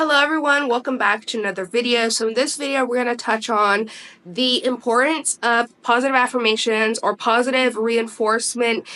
Hello everyone, welcome back to another video. So in this video, we're going to touch on the importance of positive affirmations or positive reinforcement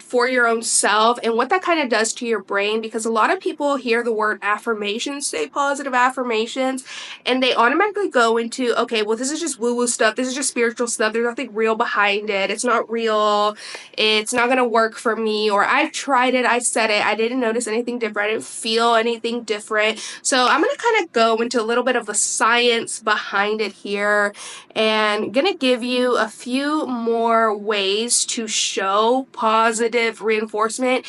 for your own self and what that kind of does to your brain, because a lot of people hear the word affirmations, say positive affirmations, and they automatically go into, okay, well, this is just woo-woo stuff. This is just spiritual stuff. There's nothing real behind it. It's not real. It's not going to work for me. Or I've tried it. I said it. I didn't notice anything different. I didn't feel anything different. So I'm going to kind of go into a little bit of the science behind it here and going to give you a few more ways to show positive reinforcement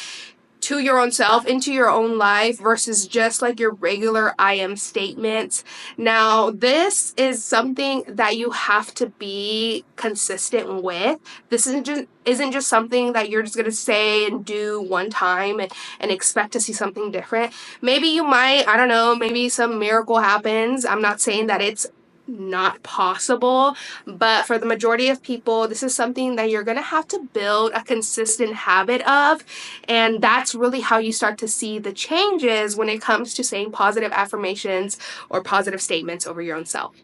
to your own self, into your own life, versus just like your regular I am statements. Now, this is something that you have to be consistent with. This isn't just something that you're just going to say and do one time and expect to see something different. Maybe you might, I don't know, maybe some miracle happens. I'm not saying that it's not possible, but for the majority of people, this is something that you're going to have to build a consistent habit of, and that's really how you start to see the changes when it comes to saying positive affirmations or positive statements over your own self.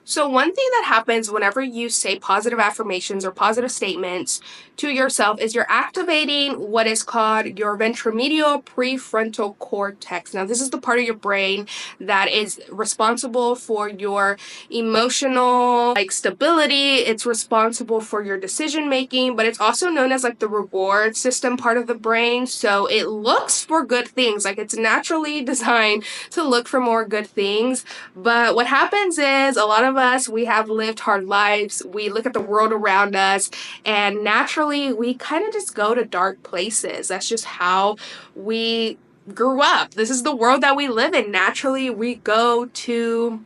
So one thing that happens whenever you say positive affirmations or positive statements to yourself is you're activating what is called your ventromedial prefrontal cortex. Now, this is the part of your brain that is responsible for your emotional stability. It's responsible for your decision making, but it's also known as the reward system part of the brain. So it looks for good things. It's naturally designed to look for more good things. But what happens is a lot of us, we have lived hard lives. We look at the world around us, and naturally we kind of just go to dark places. That's just how we grew up. This is the world that we live in. Naturally, we go to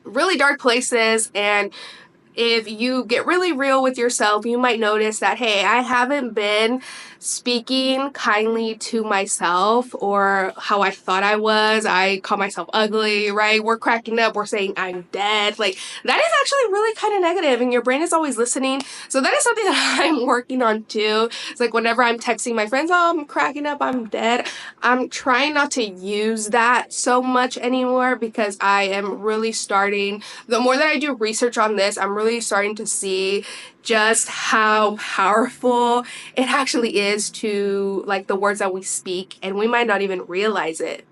really dark places, and if you get really real with yourself, you might notice that, hey, I haven't been speaking kindly to myself or how I thought I was. I call myself ugly, right? We're cracking up. We're saying I'm dead. That is actually really kind of negative, and your brain is always listening. So that is something that I'm working on too. It's whenever I'm texting my friends, oh, I'm cracking up, I'm dead. I'm trying not to use that so much anymore, because I am really starting, the more that I do research on this, I'm really starting to see just how powerful it actually is to the words that we speak, and we might not even realize it.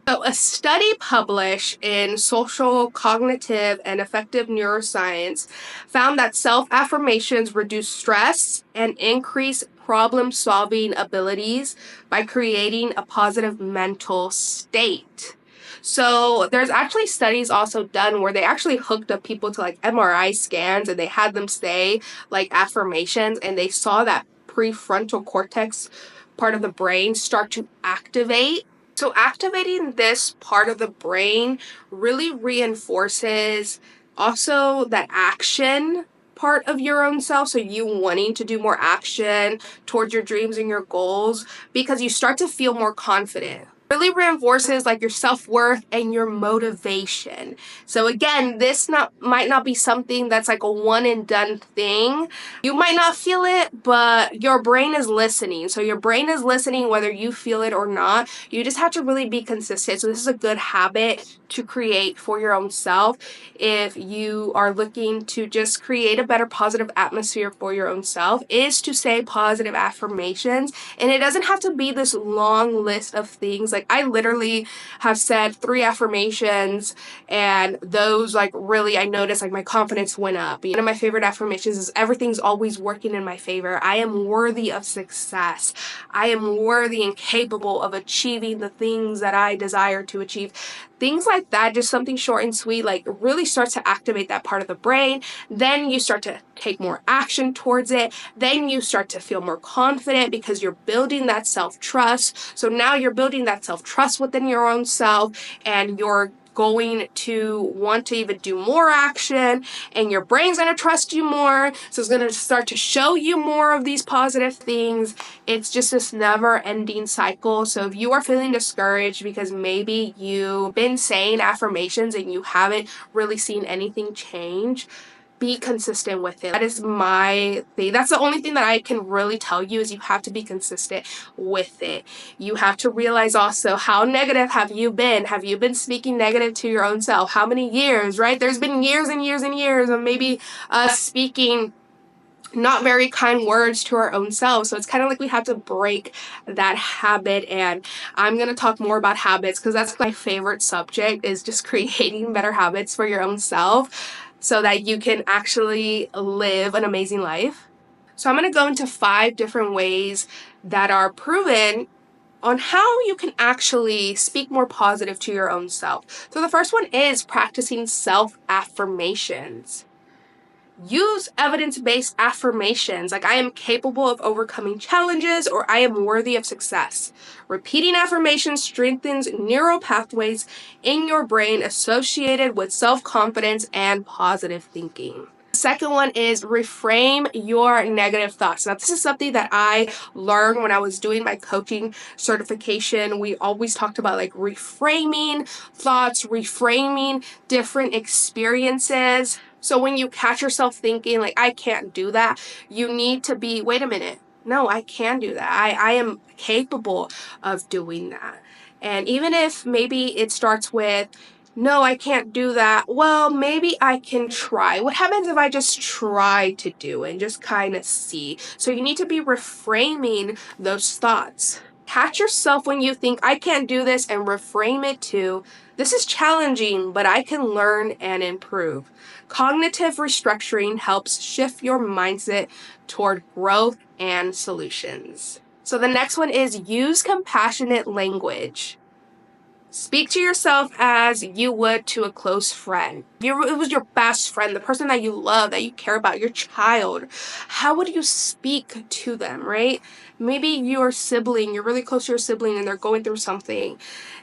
So a study published in Social, Cognitive, and Affective Neuroscience found that self-affirmations reduce stress and increase problem-solving abilities by creating a positive mental state. So there's actually studies also done where they actually hooked up people to MRI scans, and they had them say affirmations, and they saw that prefrontal cortex part of the brain start to activate. So activating this part of the brain really reinforces also that action part of your own self, so you wanting to do more action towards your dreams and your goals, because you start to feel more confident. Really reinforces your self-worth and your motivation. So again, this might not be something that's a one and done thing. You might not feel it, but your brain is listening. So your brain is listening whether you feel it or not. You just have to really be consistent. So this is a good habit to create for your own self if you are looking to just create a better positive atmosphere for your own self, is to say positive affirmations. And it doesn't have to be this long list of things. I literally have said 3 affirmations, and those really, I noticed my confidence went up. One of my favorite affirmations is everything's always working in my favor. I am worthy of success. I am worthy and capable of achieving the things that I desire to achieve. Things like that, just something short and sweet, really starts to activate that part of the brain. Then you start to take more action towards it. Then you start to feel more confident because you're building that self-trust. So now you're building that self-trust within your own self, and you're going to want to even do more action, and your brain's going to trust you more. So it's going to start to show you more of these positive things. It's just this never-ending cycle. So if you are feeling discouraged because maybe you've been saying affirmations and you haven't really seen anything change, be consistent with it. That is my thing. That's the only thing that I can really tell you, is you have to be consistent with it. You have to realize also, how negative have you been? Have you been speaking negative to your own self? How many years, right? There's been years and years and years of maybe us speaking not very kind words to our own selves. So it's kind of like we have to break that habit. And I'm going to talk more about habits, because that's my favorite subject, is just creating better habits for your own self so that you can actually live an amazing life. So I'm going to go into 5 different ways that are proven on how you can actually speak more positive to your own self. So the first one is practicing self-affirmations. Use evidence-based affirmations like, I am capable of overcoming challenges, or I am worthy of success. Repeating affirmations strengthens neural pathways in your brain associated with self-confidence and positive thinking. Second one is reframe your negative thoughts. Now, this is something that I learned when I was doing my coaching certification. We always talked about like reframing thoughts, reframing different experiences. So when you catch yourself thinking like, I can't do that, you need to be, wait a minute, no, I can do that. I am capable of doing that. And even if maybe it starts with, no, I can't do that, well, maybe I can try. What happens if I just try to do it and just kind of see? So you need to be reframing those thoughts. Catch yourself when you think, I can't do this, and reframe it to, this is challenging, but I can learn and improve. Cognitive restructuring helps shift your mindset toward growth and solutions. So the next one is use compassionate language. Speak to yourself as you would to a close friend. It was your best friend, the person that you love, that you care about, your child. How would you speak to them, right? Maybe your sibling, you're really close to your sibling and they're going through something,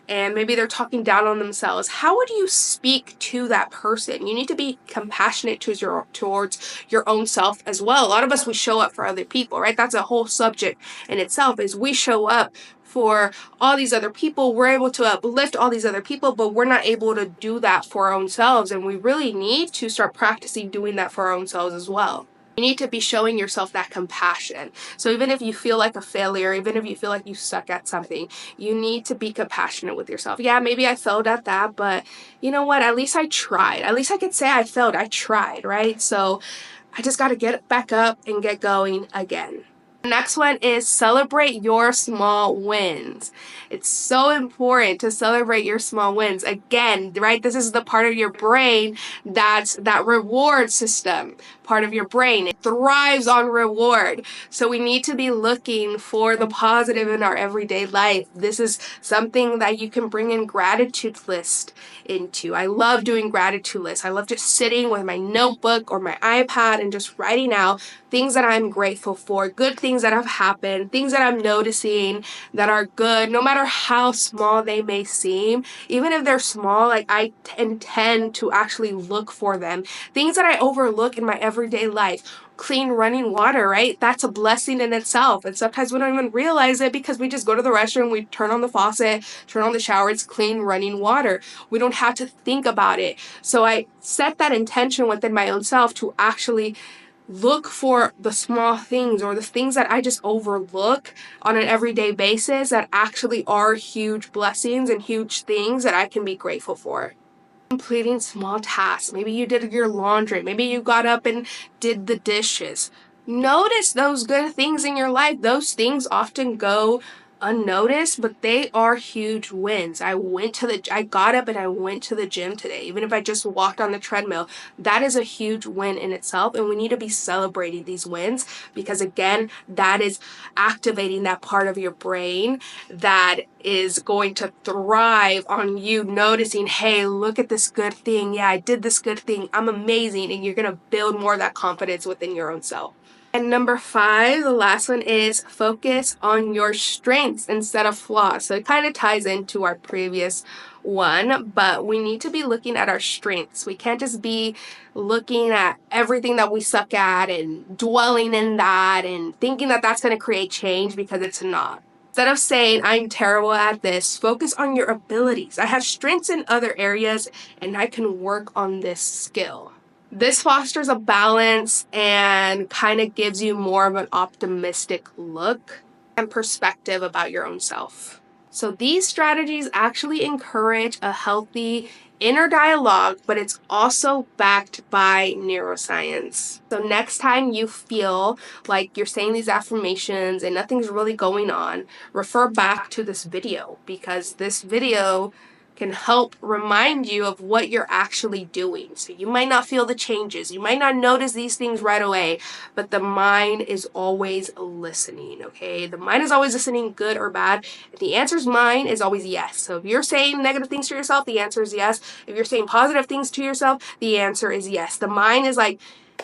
and maybe they're talking down on themselves. How would you speak to that person? You need to be compassionate towards your own self as well. A lot of us, we show up for other people, right? That's a whole subject in itself, is we show up for all these other people. We're able to uplift all these other people, but we're not able to do that for our own selves. And we really need to start practicing doing that for our own selves as well. You need to be showing yourself that compassion. So even if you feel like a failure, even if you feel like you suck at something, you need to be compassionate with yourself. Yeah, maybe I failed at that, but you know what? At least I tried. At least I could say I failed. I tried, right? So I just got to get back up and get going again. The next one is celebrate your small wins. It's so important to celebrate your small wins. Again, right? This is the part of your brain that's that reward system. Part of your brain, it thrives on reward. So we need to be looking for the positive in our everyday life. This is something that you can bring in gratitude list into. I love doing gratitude lists. I love just sitting with my notebook or my iPad and just writing out things that I'm grateful for, good things that have happened, things that I'm noticing that are good, no matter how small they may seem. Even if they're small, like I intend to actually look for them. Things that I overlook in my everyday life. Clean running water, right? That's a blessing in itself. And sometimes we don't even realize it because we just go to the restroom, we turn on the faucet, turn on the shower, it's clean running water. We don't have to think about it. So I set that intention within my own self to actually look for the small things, or the things that I just overlook on an everyday basis that actually are huge blessings and huge things that I can be grateful for. Completing small tasks. Maybe you did your laundry. Maybe you got up and did the dishes. Notice those good things in your life. Those things often go unnoticed, but they are huge wins. I got up and I went to the gym today. Even if I just walked on the treadmill, that is a huge win in itself. And we need to be celebrating these wins, because again, that is activating that part of your brain that is going to thrive on you noticing, hey, look at this good thing. Yeah, I did this good thing. I'm amazing. And you're going to build more of that confidence within your own self. And number 5, the last one, is focus on your strengths instead of flaws. So it kind of ties into our previous one, but we need to be looking at our strengths. We can't just be looking at everything that we suck at and dwelling in that and thinking that that's going to create change, because it's not. Instead of saying, I'm terrible at this, focus on your abilities. I have strengths in other areas and I can work on this skill. This fosters a balance and kind of gives you more of an optimistic look and perspective about your own self. So these strategies actually encourage a healthy inner dialogue, but it's also backed by neuroscience. So next time you feel like you're saying these affirmations and nothing's really going on, refer back to this video, because this video can help remind you of what you're actually doing. So you might not feel the changes, you might not notice these things right away, but the mind is always listening, okay? The mind is always listening, good or bad. The answer's mine is always yes. So if you're saying negative things to yourself, the answer is yes. If you're saying positive things to yourself, the answer is yes. The mind is like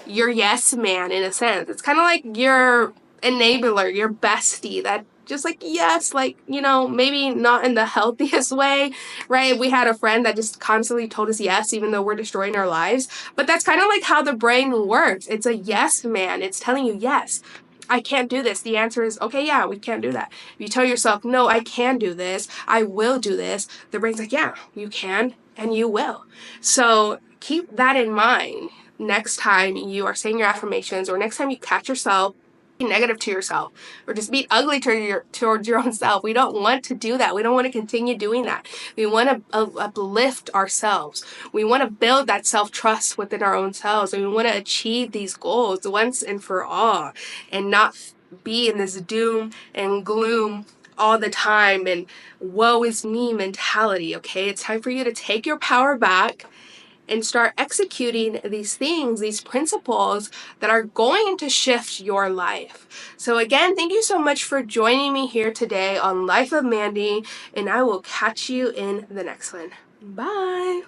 your yes man in a sense. It's kind of like your enabler, your bestie, that just like, yes, like, you know, maybe not in the healthiest way, right? We had a friend that just constantly told us yes, even though we're destroying our lives. But that's kind of like how the brain works. It's a yes man. It's telling you, yes, I can't do this. The answer is, okay, yeah, we can't do that. If you tell yourself, no, I can do this, I will do this, the brain's like, yeah, you can and you will. So keep that in mind next time you are saying your affirmations, or next time you catch yourself negative to yourself, or just be ugly towards your own self. We don't want to do that. We don't want to continue doing that. We want to uplift ourselves. We want to build that self-trust within our own selves, and we want to achieve these goals once and for all, and not be in this doom and gloom all the time and woe is me mentality, okay? It's time for you to take your power back and start executing these things, these principles that are going to shift your life. So again, thank you so much for joining me here today on Life of Mandy, and I will catch you in the next one. Bye.